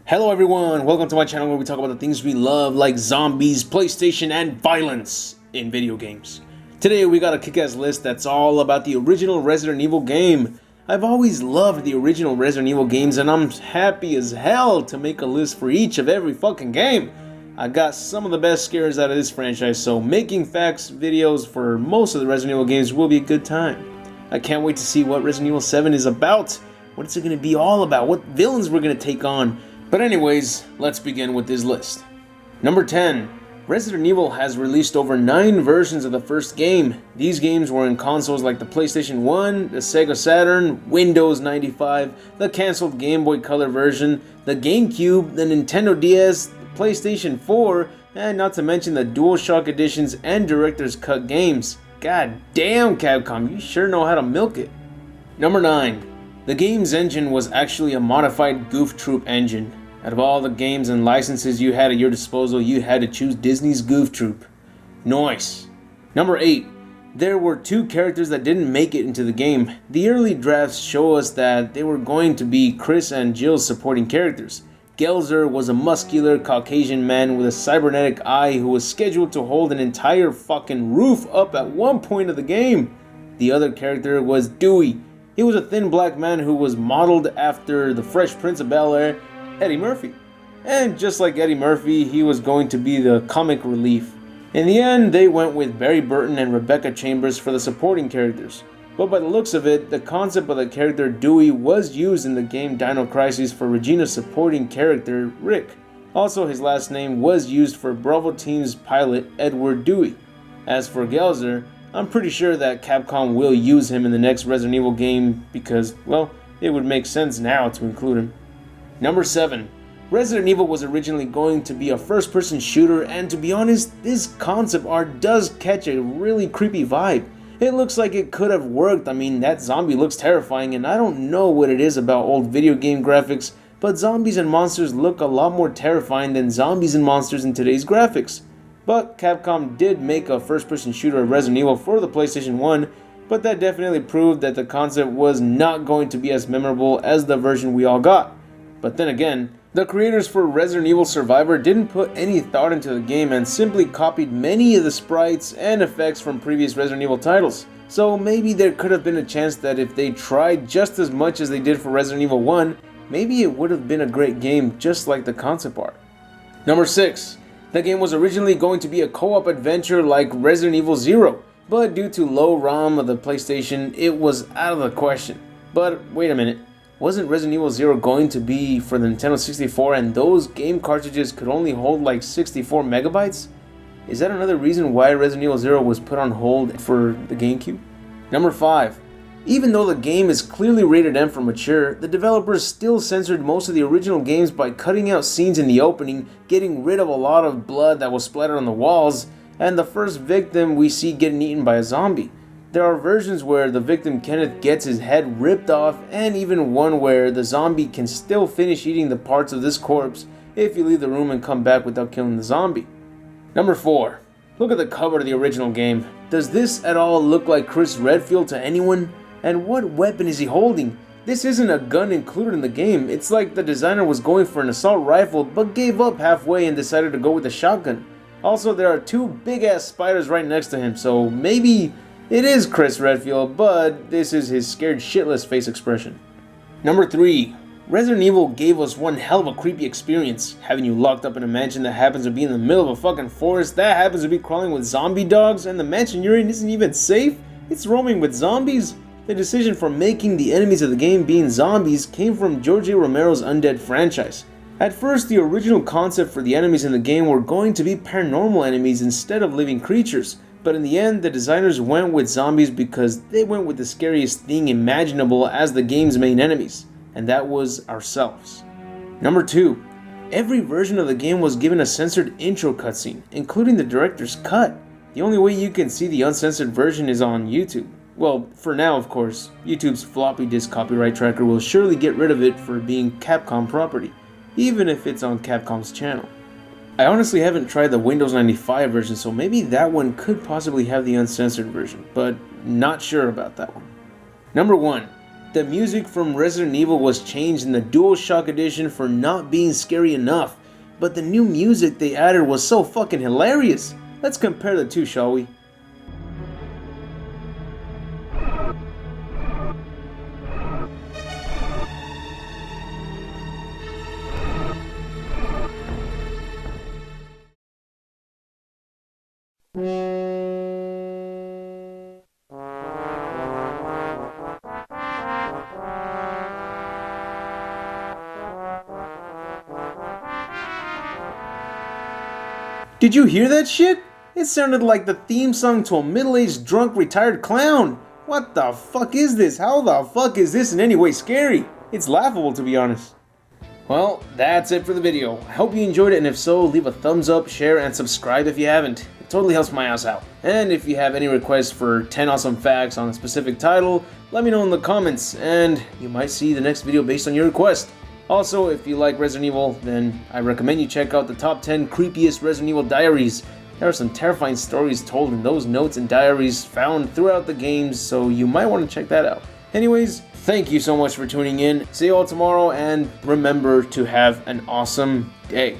Hello everyone, welcome to my channel where we talk about the things we love like zombies, PlayStation, and violence in video games. Today we got a kick-ass list that's all about the original Resident Evil game. I've always loved the original Resident Evil games and I'm happy as hell to make a list for each of every fucking game. I got some of the best scares out of this franchise, so making facts videos for most of the Resident Evil games will be a good time. I can't wait to see what Resident Evil 7 is about, what it's going to be all about, what villains we're going to take on. But anyways, let's begin with this list. Number 10. Resident Evil has released over 9 versions of the first game. These games were in consoles like the PlayStation 1, the Sega Saturn, Windows 95, the cancelled Game Boy Color version, the GameCube, the Nintendo DS, the PlayStation 4, and not to mention the DualShock editions and Director's Cut games. God damn, Capcom, you sure know how to milk it. Number 9. The game's engine was actually a modified Goof Troop engine. Out of all the games and licenses you had at your disposal, you had to choose Disney's Goof Troop. Nice. Number 8. There were 2 characters that didn't make it into the game. The early drafts show us that they were going to be Chris and Jill's supporting characters. Gelzer was a muscular Caucasian man with a cybernetic eye who was scheduled to hold an entire fucking roof up at one point of the game. The other character was Dewey. He was a thin black man who was modeled after the Fresh Prince of Bel-Air, Eddie Murphy. And just like Eddie Murphy, he was going to be the comic relief. In the end, they went with Barry Burton and Rebecca Chambers for the supporting characters. But by the looks of it, the concept of the character Dewey was used in the game Dino Crisis for Regina's supporting character, Rick. Also, his last name was used for Bravo Team's pilot, Edward Dewey. As for Gelzer, I'm pretty sure that Capcom will use him in the next Resident Evil game because, well, it would make sense now to include him. Number 7. Resident Evil was originally going to be a first-person shooter, and to be honest, this concept art does catch a really creepy vibe. It looks like it could have worked. I mean, that zombie looks terrifying, and I don't know what it is about old video game graphics, but zombies and monsters look a lot more terrifying than zombies and monsters in today's graphics. But Capcom did make a first-person shooter of Resident Evil for the PlayStation 1, but that definitely proved that the concept was not going to be as memorable as the version we all got. But then again, the creators for Resident Evil Survivor didn't put any thought into the game and simply copied many of the sprites and effects from previous Resident Evil titles. So maybe there could have been a chance that if they tried just as much as they did for Resident Evil 1, maybe it would have been a great game just like the concept art. Number 6. The game was originally going to be a co-op adventure like Resident Evil 0, but due to low ROM of the PlayStation, it was out of the question. But wait a minute, wasn't Resident Evil 0 going to be for the Nintendo 64 and those game cartridges could only hold like 64 megabytes? Is that another reason why Resident Evil 0 was put on hold for the GameCube? Number 5. Even though the game is clearly rated M for mature, the developers still censored most of the original games by cutting out scenes in the opening, getting rid of a lot of blood that was splattered on the walls, and the first victim we see getting eaten by a zombie. There are versions where the victim Kenneth gets his head ripped off, and even one where the zombie can still finish eating the parts of this corpse if you leave the room and come back without killing the zombie. Number 4. Look at the cover of the original game. Does this at all look like Chris Redfield to anyone? And what weapon is he holding? This isn't a gun included in the game. It's like the designer was going for an assault rifle but gave up halfway and decided to go with a shotgun. Also, there are 2 big ass spiders right next to him, so maybe it is Chris Redfield, but this is his scared shitless face expression. Number 3. Resident Evil gave us one hell of a creepy experience, having you locked up in a mansion that happens to be in the middle of a fucking forest that happens to be crawling with zombie dogs, and the mansion you're in isn't even safe. It's roaming with zombies. The decision for making the enemies of the game being zombies came from George A. Romero's Undead franchise. At first, the original concept for the enemies in the game were going to be paranormal enemies instead of living creatures, but in the end, the designers went with zombies because they went with the scariest thing imaginable as the game's main enemies, and that was ourselves. Number 2. Every version of the game was given a censored intro cutscene, including the director's cut. The only way you can see the uncensored version is on YouTube. Well, for now, of course. YouTube's floppy disk copyright tracker will surely get rid of it for being Capcom property, even if it's on Capcom's channel. I honestly haven't tried the Windows 95 version, so maybe that one could possibly have the uncensored version, but not sure about that one. Number 1. The music from Resident Evil was changed in the DualShock edition for not being scary enough, but the new music they added was so fucking hilarious. Let's compare the two, shall we? Did you hear that shit? It sounded like the theme song to a middle-aged drunk retired clown. What the fuck is this? How the fuck is this in any way scary? It's laughable, to be honest. Well, that's it for the video. I hope you enjoyed it, and if so, leave a thumbs up, share, and subscribe if you haven't. It totally helps my ass out. And if you have any requests for 10 awesome facts on a specific title, let me know in the comments, and you might see the next video based on your request. Also, if you like Resident Evil, then I recommend you check out the top 10 creepiest Resident Evil diaries. There are some terrifying stories told in those notes and diaries found throughout the games, so you might want to check that out. Anyways, thank you so much for tuning in. See you all tomorrow, and remember to have an awesome day.